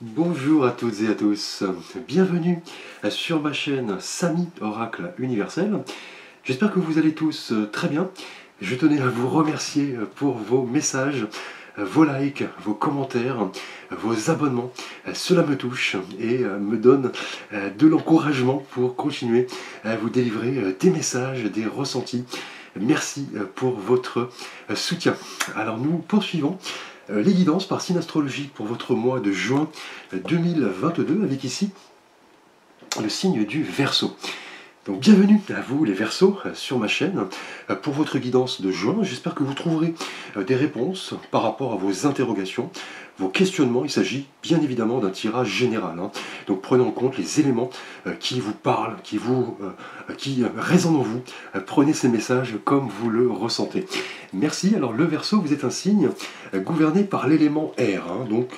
Bonjour à toutes et à tous, bienvenue sur ma chaîne Samy Oracle Universel. J'espère que vous allez tous très bien. Je tenais à vous remercier pour vos messages, vos likes, vos commentaires, vos abonnements. Cela me touche et me donne de l'encouragement pour continuer à vous délivrer des messages, des ressentis. Merci pour votre soutien. Alors nous poursuivons les guidances par signe astrologique pour votre mois de juin 2022 avec ici le signe du Verseau. Donc bienvenue à vous les Verseaux sur ma chaîne pour votre guidance de juin. J'espère que vous trouverez des réponses par rapport à vos interrogations, vos questionnements. Il s'agit bien évidemment d'un tirage général. Donc prenez en compte les éléments qui vous parlent, qui résonnent en vous. Prenez ces messages comme vous le ressentez. Merci. Alors le Verseau, vous êtes un signe gouverné par l'élément air. Donc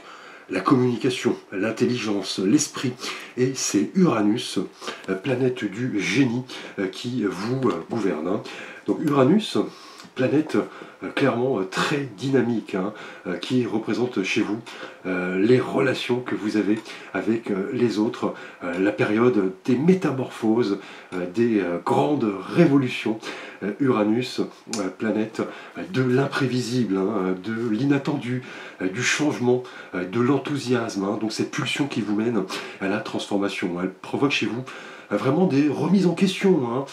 la communication, l'intelligence, l'esprit, et c'est Uranus, planète du génie, qui vous gouverne. Donc Uranus, planète clairement très dynamique, qui représente chez vous les relations que vous avez avec les autres, la période des métamorphoses, des grandes révolutions. Uranus, planète de l'imprévisible, de l'inattendu, du changement, de l'enthousiasme, donc cette pulsion qui vous mène à la transformation. Elle provoque chez vous vraiment des remises en question,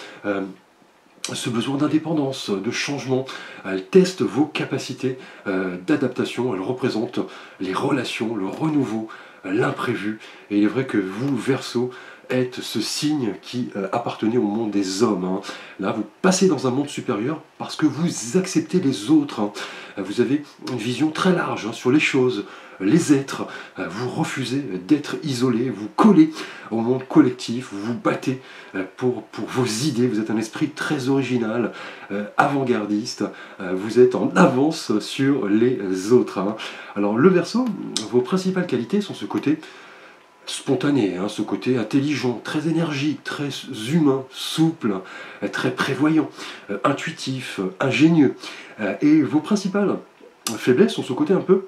ce besoin d'indépendance, de changement. Elle teste vos capacités d'adaptation, elle représente les relations, le renouveau, l'imprévu. Et il est vrai que vous, Verseau, êtes ce signe qui appartenait au monde des hommes. Là, vous passez dans un monde supérieur parce que vous acceptez les autres. Vous avez une vision très large sur les choses, les êtres. Vous refusez d'être isolé, vous collez au monde collectif, vous vous battez pour vos idées. Vous êtes un esprit très original, avant-gardiste. Vous êtes en avance sur les autres. Alors le Verseau, vos principales qualités sont ce côté spontané, ce côté intelligent, très énergique, très humain, souple, très prévoyant, intuitif, ingénieux. Et vos principales faiblesses sont ce côté un peu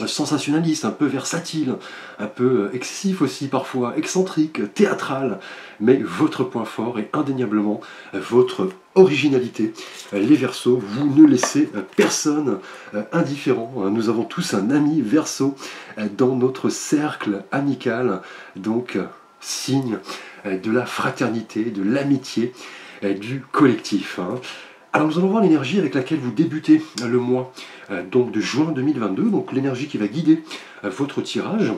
sensationnaliste, un peu versatile, un peu excessif aussi parfois, excentrique, théâtral, mais votre point fort est indéniablement votre originalité. Les Verseaux, vous ne laissez personne indifférent. Nous avons tous un ami Verseau dans notre cercle amical, donc signe de la fraternité, de l'amitié, du collectif. Alors nous allons voir l'énergie avec laquelle vous débutez le mois donc de juin 2022, donc l'énergie qui va guider votre tirage.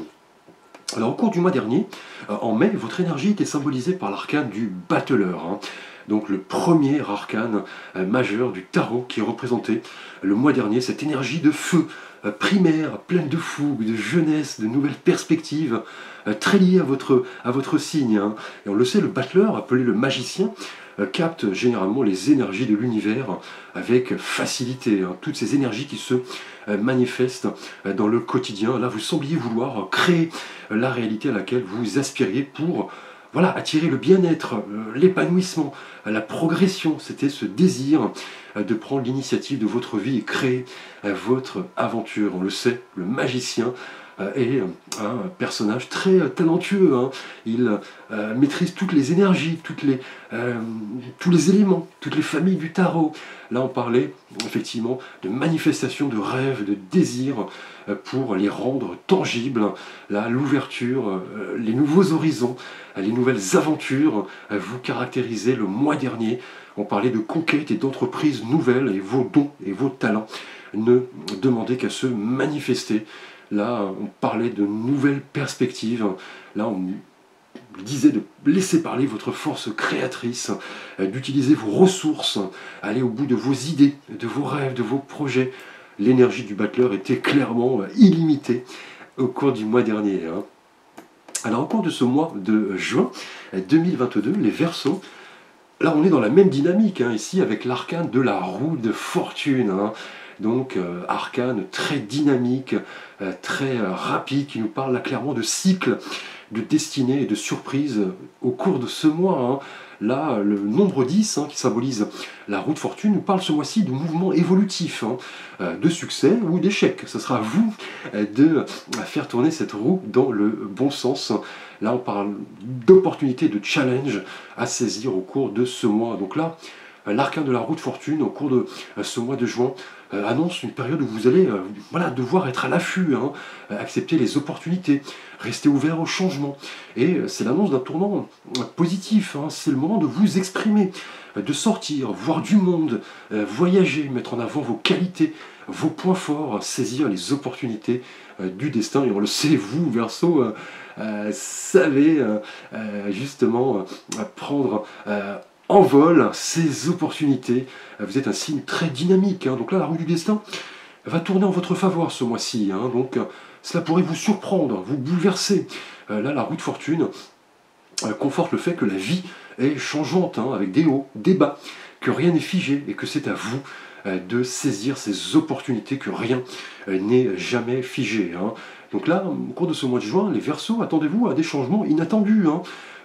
Alors au cours du mois dernier, en mai, votre énergie était symbolisée par l'arcane du battleur, donc le premier arcane majeur du tarot qui représentait le mois dernier cette énergie de feu primaire, pleine de fougue, de jeunesse, de nouvelles perspectives, très liée à votre signe. Et on le sait, le battleur, appelé le magicien, capte généralement les énergies de l'univers avec facilité. Toutes ces énergies qui se manifestent dans le quotidien. Là, vous sembliez vouloir créer la réalité à laquelle vous aspiriez pour attirer le bien-être, l'épanouissement, la progression. C'était ce désir de prendre l'initiative de votre vie et créer votre aventure. On le sait, le magicien est un personnage très talentueux. Il maîtrise toutes les énergies, tous les éléments, toutes les familles du tarot. Là, on parlait effectivement de manifestation de rêves, de désirs pour les rendre tangibles. Là, l'ouverture, les nouveaux horizons, les nouvelles aventures vous caractérisaient le mois dernier. On parlait de conquêtes et d'entreprises nouvelles et vos dons et vos talents ne demandaient qu'à se manifester. Là, on parlait de nouvelles perspectives. Là, on disait de laisser parler votre force créatrice, d'utiliser vos ressources, aller au bout de vos idées, de vos rêves, de vos projets. L'énergie du battleur était clairement illimitée au cours du mois dernier. Alors, au cours de ce mois de juin 2022, les Verseaux, là, on est dans la même dynamique, ici, avec l'arcane de la roue de fortune. Donc, arcane très dynamique, très rapide, qui nous parle là clairement de cycle, de destinée et de surprise au cours de ce mois, hein. Là, le nombre 10, hein, qui symbolise la roue de fortune, nous parle ce mois-ci de mouvements évolutifs, hein, de succès ou d'échec. Ce sera à vous de faire tourner cette roue dans le bon sens. Là, on parle d'opportunités, de challenge à saisir au cours de ce mois. Donc là, l'arcane de la roue de fortune au cours de ce mois de juin annonce une période où vous allez devoir être à l'affût, hein, accepter les opportunités, rester ouvert au changement. Et c'est l'annonce d'un tournant positif, hein. C'est le moment de vous exprimer, de sortir, voir du monde, voyager, mettre en avant vos qualités, vos points forts, saisir les opportunités du destin. Et on le sait, vous, Verseau, savez justement prendre en vol ces opportunités. Vous êtes un signe très dynamique, hein. Donc là, la roue du destin va tourner en votre faveur ce mois-ci, hein. Donc cela pourrait vous surprendre, vous bouleverser. Là, la roue de fortune conforte le fait que la vie est changeante, hein, avec des hauts, des bas, que rien n'est figé et que c'est à vous de saisir ces opportunités, que rien n'est jamais figé, hein. Donc là, au cours de ce mois de juin, les Verseaux, attendez-vous à des changements inattendus, hein,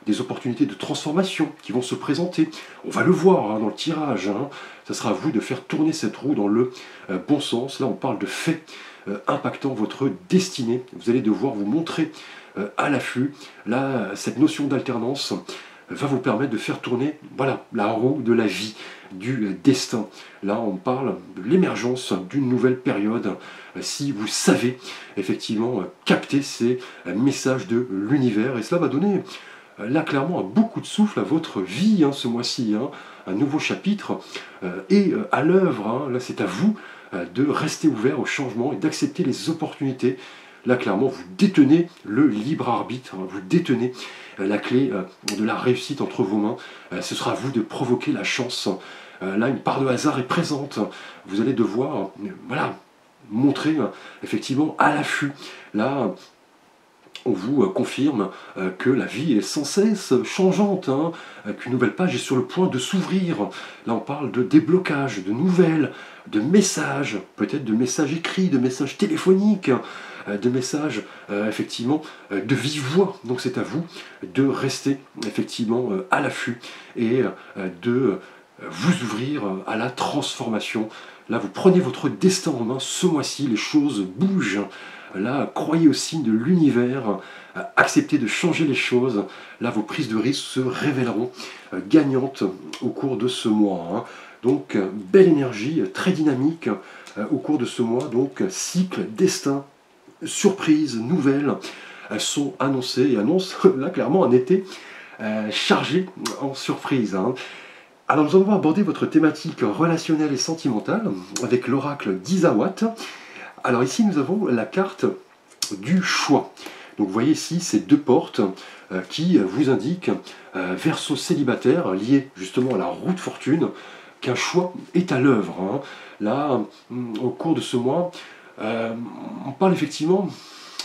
des opportunités de transformation qui vont se présenter. On va le voir, hein, dans le tirage, hein. Ça sera à vous de faire tourner cette roue dans le bon sens. Là, on parle de faits impactant votre destinée. Vous allez devoir vous montrer à l'affût. Là, cette notion d'alternance va vous permettre de faire tourner, voilà, la roue de la vie, du destin. Là, on parle de l'émergence d'une nouvelle période. Si vous savez effectivement capter ces messages de l'univers, et cela va donner là clairement beaucoup de souffle à votre vie, hein, ce mois-ci, hein. Un nouveau chapitre est à l'œuvre, hein. Là, c'est à vous de rester ouvert au changement et d'accepter les opportunités. Là, clairement, vous détenez le libre arbitre, hein. Vous détenez la clé de la réussite entre vos mains. Ce sera à vous de provoquer la chance. Là, une part de hasard est présente. Vous allez devoir montrer effectivement à l'affût. Là, on vous confirme que la vie est sans cesse changeante, hein, qu'une nouvelle page est sur le point de s'ouvrir. Là, on parle de déblocage, de nouvelles, de messages, peut-être de messages écrits, de messages téléphoniques, de messages effectivement de vive voix. Donc c'est à vous de rester effectivement à l'affût et de vous ouvrir à la transformation. Là, vous prenez votre destin en main ce mois-ci, les choses bougent. Là, croyez au signe de l'univers, acceptez de changer les choses. Là, vos prises de risque se révéleront gagnantes au cours de ce mois, hein. Donc, belle énergie, très dynamique au cours de ce mois. Donc, cycle, destin, surprises, nouvelles sont annoncées et annoncent là clairement un été chargé en surprises, hein. Alors, nous allons aborder votre thématique relationnelle et sentimentale avec l'oracle d'Isawat. Alors ici, nous avons la carte du choix. Donc vous voyez ici ces deux portes qui vous indiquent, Verseau célibataire, lié justement à la roue de fortune, qu'un choix est à l'œuvre, hein. Là, au cours de ce mois, on parle effectivement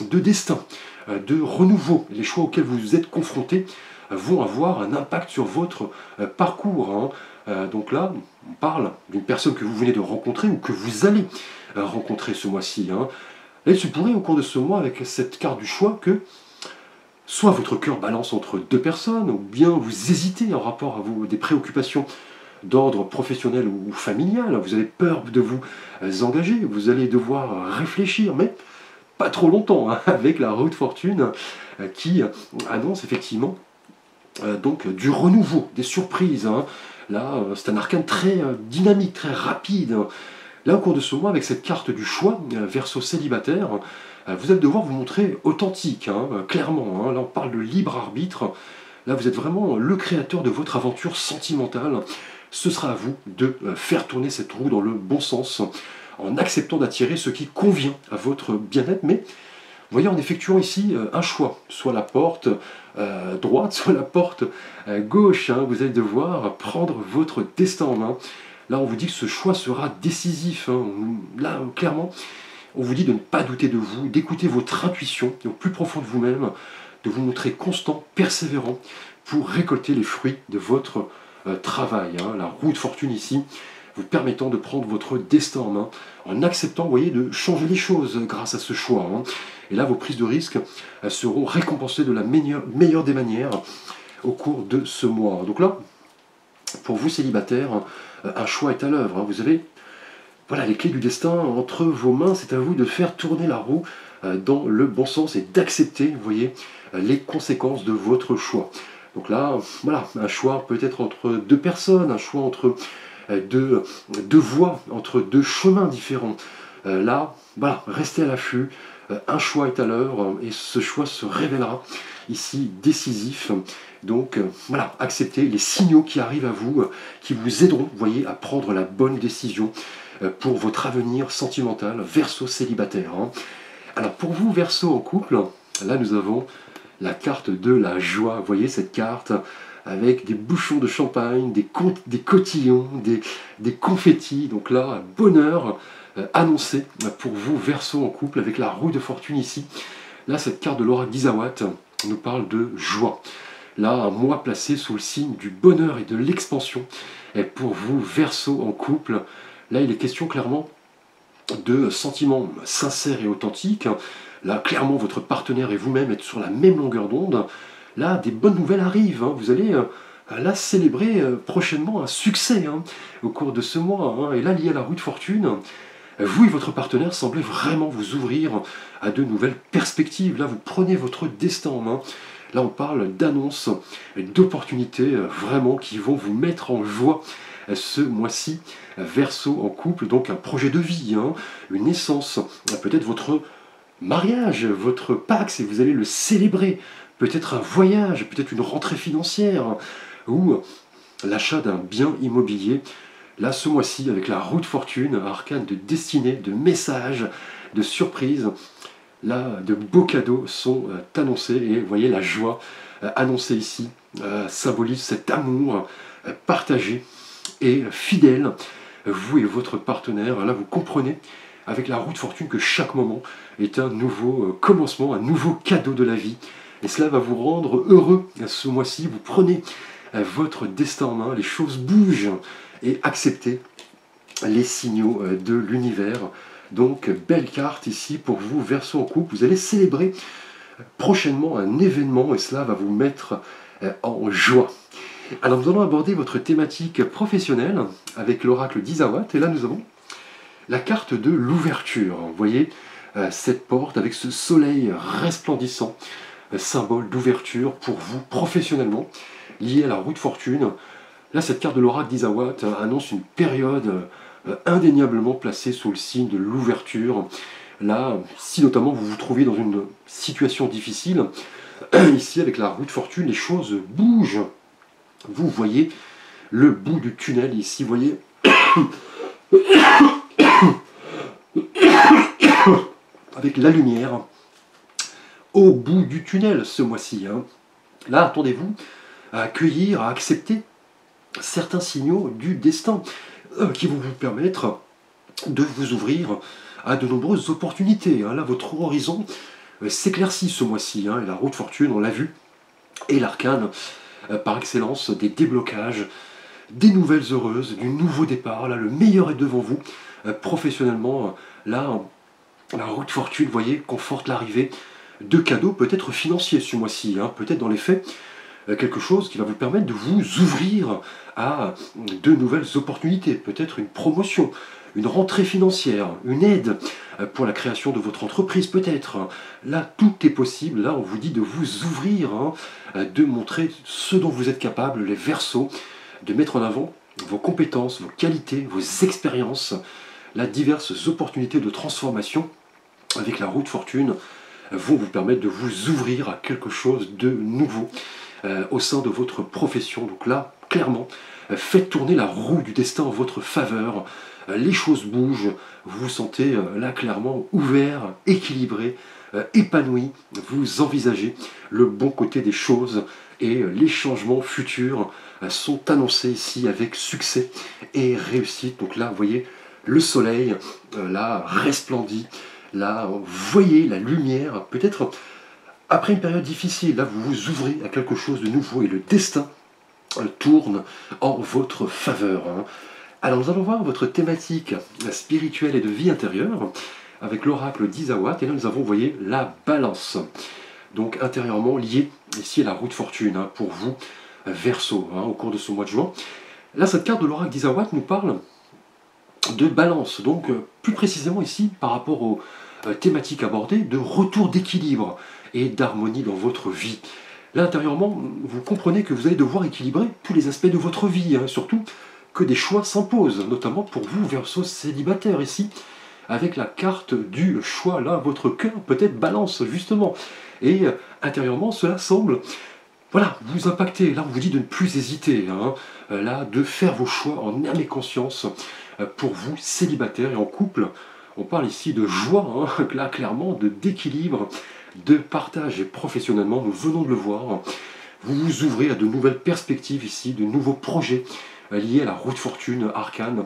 de destin, de renouveau. Les choix auxquels vous êtes confrontés vont avoir un impact sur votre parcours, hein. Donc là, on parle d'une personne que vous venez de rencontrer ou que vous allez rencontrer ce mois-ci, hein. Là, il se pourrait au cours de ce mois, avec cette carte du choix, que soit votre cœur balance entre deux personnes, ou bien vous hésitez en rapport à des préoccupations d'ordre professionnel ou familial. Vous avez peur de vous engager, vous allez devoir réfléchir, mais pas trop longtemps, hein, avec la roue de fortune qui annonce effectivement donc du renouveau, des surprises, hein. Là, c'est un arcane très dynamique, très rapide. Là, au cours de ce mois, avec cette carte du choix, Verseau célibataire, vous allez devoir vous montrer authentique, hein, clairement, hein. Là, on parle de libre arbitre. Là, vous êtes vraiment le créateur de votre aventure sentimentale. Ce sera à vous de faire tourner cette roue dans le bon sens, en acceptant d'attirer ce qui convient à votre bien-être. Mais, vous voyez, en effectuant ici un choix, soit la porte droite, soit la porte gauche, hein. Vous allez devoir prendre votre destin en main. Là, on vous dit que ce choix sera décisif, hein. Là, clairement, on vous dit de ne pas douter de vous, d'écouter votre intuition au plus profond de vous-même, de vous montrer constant, persévérant, pour récolter les fruits de votre travail, hein. La roue de fortune ici, vous permettant de prendre votre destin en main, en acceptant, vous voyez, de changer les choses grâce à ce choix, hein. Et là, vos prises de risque seront récompensées de la meilleure des manières au cours de ce mois. Donc là, pour vous célibataires, un choix est à l'œuvre. Vous avez voilà, les clés du destin entre vos mains. C'est à vous de faire tourner la roue dans le bon sens et d'accepter, vous voyez, les conséquences de votre choix. Donc là, voilà, un choix peut-être entre deux personnes, un choix entre deux voies, entre deux chemins différents. Là, voilà, restez à l'affût, un choix est à l'œuvre et ce choix se révélera ici décisif. Donc voilà, acceptez les signaux qui arrivent à vous, qui vous aideront, vous voyez, à prendre la bonne décision pour votre avenir sentimental, Verseau célibataire. Alors pour vous, Verseau en couple, là nous avons la carte de la joie. Vous voyez cette carte avec des bouchons de champagne, des cotillons, des confettis. Donc là, bonheur annoncé pour vous, Verseau en couple, avec la roue de fortune ici. Là, cette carte de l'oracle d'Isawat nous parle de joie. Là, un mois placé sous le signe du bonheur et de l'expansion. Et pour vous, Verseau en couple, là, il est question clairement de sentiments sincères et authentiques. Là, clairement, votre partenaire et vous-même êtes sur la même longueur d'onde. Là, des bonnes nouvelles arrivent. Vous allez là célébrer prochainement un succès au cours de ce mois. Et là, lié à la roue de fortune, vous et votre partenaire semblez vraiment vous ouvrir à de nouvelles perspectives. Là, vous prenez votre destin en main. Là, on parle d'annonces, d'opportunités vraiment qui vont vous mettre en joie ce mois-ci. Verseau en couple, donc un projet de vie, une naissance, peut-être votre mariage, votre Pax, et vous allez le célébrer. Peut-être un voyage, peut-être une rentrée financière, ou l'achat d'un bien immobilier. Là, ce mois-ci, avec la roue de fortune, arcane de destinée, de messages, de surprises, là, de beaux cadeaux sont annoncés, et vous voyez la joie annoncée ici symbolise cet amour partagé et fidèle, vous et votre partenaire. Là, vous comprenez avec la roue de fortune que chaque moment est un nouveau commencement, un nouveau cadeau de la vie. Et cela va vous rendre heureux ce mois-ci. Vous prenez votre destin en main, les choses bougent et acceptez les signaux de l'univers. Donc, belle carte ici pour vous, Verseau en couple. Vous allez célébrer prochainement un événement et cela va vous mettre en joie. Alors, nous allons aborder votre thématique professionnelle avec l'oracle d'Isawat. Et là, nous avons la carte de l'ouverture. Vous voyez cette porte avec ce soleil resplendissant, symbole d'ouverture pour vous professionnellement, lié à la roue de fortune. Là, cette carte de l'oracle d'Isawat annonce une période indéniablement placée sous le signe de l'ouverture. Là, si notamment vous vous trouvez dans une situation difficile, ici avec la roue de fortune, les choses bougent. Vous voyez le bout du tunnel ici, vous voyez avec la lumière au bout du tunnel ce mois-ci. Là, attendez-vous à accueillir, à accepter certains signaux du destin qui vont vous permettre de vous ouvrir à de nombreuses opportunités. Là, votre horizon s'éclaircit ce mois-ci. Et la roue de fortune, on l'a vu, et l'arcane par excellence des déblocages, des nouvelles heureuses, du nouveau départ. Là, le meilleur est devant vous. Professionnellement, là, la roue de fortune, vous voyez, conforte l'arrivée de cadeaux, peut-être financiers ce mois-ci, peut-être dans les faits, quelque chose qui va vous permettre de vous ouvrir à de nouvelles opportunités, peut-être une promotion, une rentrée financière, une aide pour la création de votre entreprise peut-être. Là, tout est possible. Là, on vous dit de vous ouvrir, de montrer ce dont vous êtes capable, les Verseaux, de mettre en avant vos compétences, vos qualités, vos expériences, là, diverses opportunités de transformation avec la roue de fortune vont vous permettre de vous ouvrir à quelque chose de nouveau au sein de votre profession. Donc là, clairement, faites tourner la roue du destin en votre faveur. Les choses bougent, vous vous sentez là clairement ouvert, équilibré, épanoui. Vous envisagez le bon côté des choses et les changements futurs sont annoncés ici avec succès et réussite. Donc là, vous voyez, le soleil là resplendit. Là, vous voyez la lumière, peut-être après une période difficile, là vous vous ouvrez à quelque chose de nouveau et le destin tourne en votre faveur. Alors nous allons voir votre thématique spirituelle et de vie intérieure avec l'oracle d'Isawat. Et là, nous avons, vous voyez, la balance. Donc, intérieurement lié ici à la roue de fortune, hein, pour vous, Verseau, hein, au cours de ce mois de juin. Là, cette carte de l'oracle d'Isawat nous parle de balance. Donc, plus précisément ici, par rapport aux thématiques abordées, de retour d'équilibre et d'harmonie dans votre vie. Là, intérieurement, vous comprenez que vous allez devoir équilibrer tous les aspects de votre vie, hein, surtout que des choix s'imposent, notamment pour vous, Verseau célibataire, ici, avec la carte du choix. Là, votre cœur peut-être balance, justement. Et intérieurement, cela semble, voilà, vous impacter. Là, on vous dit de ne plus hésiter, hein, là, de faire vos choix en âme et conscience pour vous, célibataire et en couple. On parle ici de joie, hein, là, clairement, d'équilibre, de partage. Et professionnellement, nous venons de le voir, vous vous ouvrez à de nouvelles perspectives ici, de nouveaux projets liés à la roue de fortune arcane,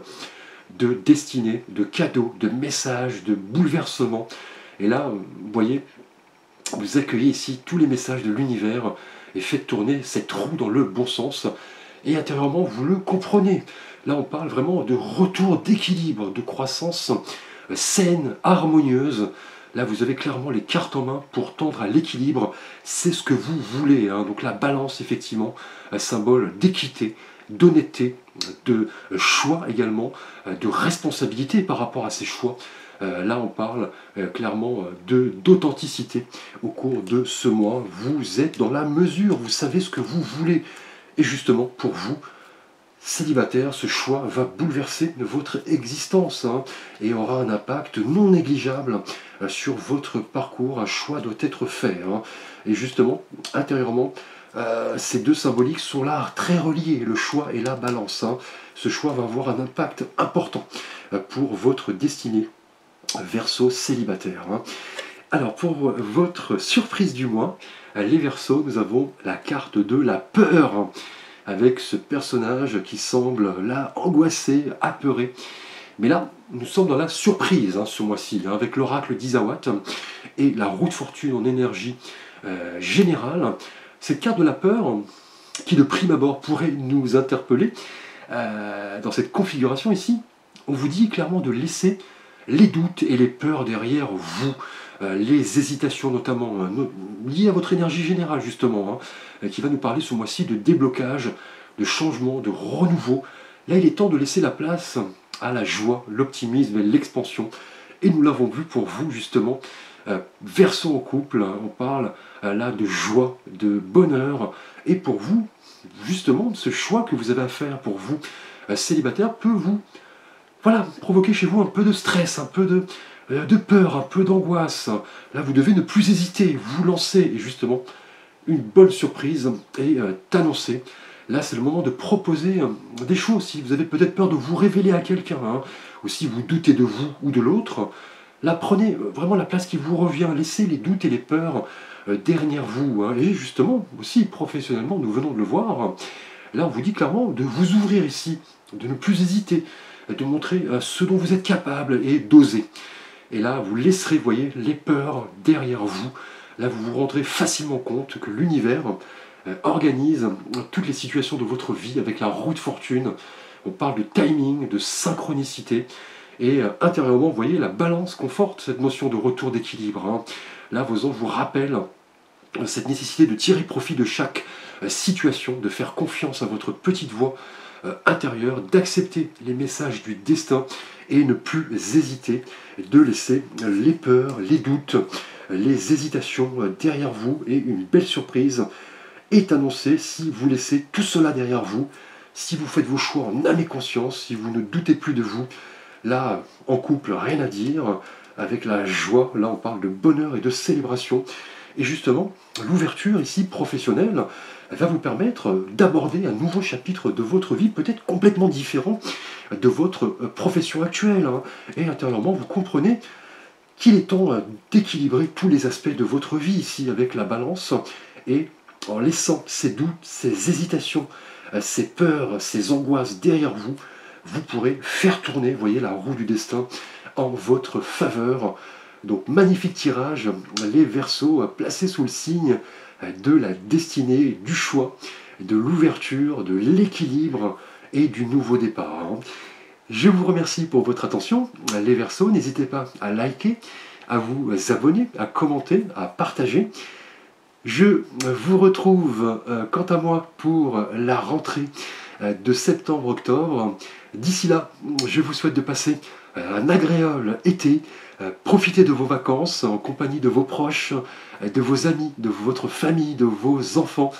de destinée, de cadeaux, de messages, de bouleversements. Et là, vous voyez, vous accueillez ici tous les messages de l'univers et faites tourner cette roue dans le bon sens. Et intérieurement, vous le comprenez. Là, on parle vraiment de retour d'équilibre, de croissance saine, harmonieuse. Là, vous avez clairement les cartes en main pour tendre à l'équilibre. C'est ce que vous voulez, hein. Donc la balance, effectivement, symbole d'équité, d'honnêteté, de choix également, de responsabilité par rapport à ces choix. Là, on parle clairement d'authenticité au cours de ce mois. Vous êtes dans la mesure, vous savez ce que vous voulez. Et justement, pour vous, célibataire, ce choix va bouleverser votre existence, hein, et aura un impact non négligeable sur votre parcours. Un choix doit être fait, hein. Et justement, intérieurement, ces deux symboliques sont là très reliés, le choix et la balance, hein. Ce choix va avoir un impact important pour votre destinée, Verseau célibataire, hein. Alors, pour votre surprise du mois, les Verseaux, nous avons la carte de la peur, hein, avec ce personnage qui semble là angoissé, apeuré. Mais là, nous sommes dans la surprise, hein, ce mois-ci, hein, avec l'oracle d'Isawat et la roue de fortune en énergie générale. Cette carte de la peur, qui de prime abord pourrait nous interpeller, dans cette configuration ici, on vous dit clairement de laisser les doutes et les peurs derrière vous, les hésitations notamment, liées à votre énergie générale justement, hein, qui va nous parler ce mois-ci de déblocage, de changement, de renouveau. Là, il est temps de laisser la place à la joie, l'optimisme et l'expansion. Et nous l'avons vu pour vous justement, Verseau en couple, hein, on parle là de joie, de bonheur. Et pour vous, justement, ce choix que vous avez à faire pour vous, célibataire, peut vous, voilà, provoquer chez vous un peu de stress, un peu de peur, un peu d'angoisse. Là, vous devez ne plus hésiter, vous lancer, et justement, une bonne surprise est annoncée. Là, c'est le moment de proposer des choses. Si vous avez peut-être peur de vous révéler à quelqu'un, hein, ou si vous doutez de vous ou de l'autre, là, prenez vraiment la place qui vous revient. Laissez les doutes et les peurs derrière vous, hein. Et justement, aussi professionnellement, nous venons de le voir, là, on vous dit clairement de vous ouvrir ici, de ne plus hésiter, de montrer ce dont vous êtes capable et d'oser. Et là, vous laisserez, voyez, les peurs derrière vous. Là, vous vous rendrez facilement compte que l'univers organise toutes les situations de votre vie avec la roue de fortune. On parle de timing, de synchronicité. Et intérieurement, vous voyez, la balance conforte cette notion de retour d'équilibre, hein. Là, vos anges vous rappellent cette nécessité de tirer profit de chaque situation, de faire confiance à votre petite voix intérieure, d'accepter les messages du destin et ne plus hésiter, de laisser les peurs, les doutes, les hésitations derrière vous. Et une belle surprise est annoncée si vous laissez tout cela derrière vous, si vous faites vos choix en âme et conscience, si vous ne doutez plus de vous. Là, en couple, rien à dire, avec la joie, là on parle de bonheur et de célébration. Et justement, l'ouverture ici professionnelle va vous permettre d'aborder un nouveau chapitre de votre vie, peut-être complètement différent de votre profession actuelle, hein. Et intérieurement, vous comprenez qu'il est temps d'équilibrer tous les aspects de votre vie ici avec la balance, et en laissant ces doutes, ces hésitations, ces peurs, ces angoisses derrière vous, vous pourrez faire tourner, voyez, la roue du destin en votre faveur. Donc magnifique tirage, les Verseaux placés sous le signe de la destinée, du choix, de l'ouverture, de l'équilibre et du nouveau départ, hein. Je vous remercie pour votre attention. Les Verseaux, n'hésitez pas à liker, à vous abonner, à commenter, à partager. Je vous retrouve quant à moi pour la rentrée de septembre-octobre. D'ici là, je vous souhaite de passer un agréable été. Profitez de vos vacances en compagnie de vos proches, de vos amis, de votre famille, de vos enfants.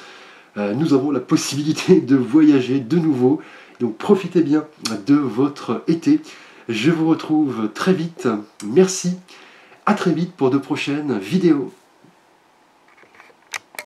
Nous avons la possibilité de voyager de nouveau. Donc profitez bien de votre été. Je vous retrouve très vite. Merci. À très vite pour de prochaines vidéos.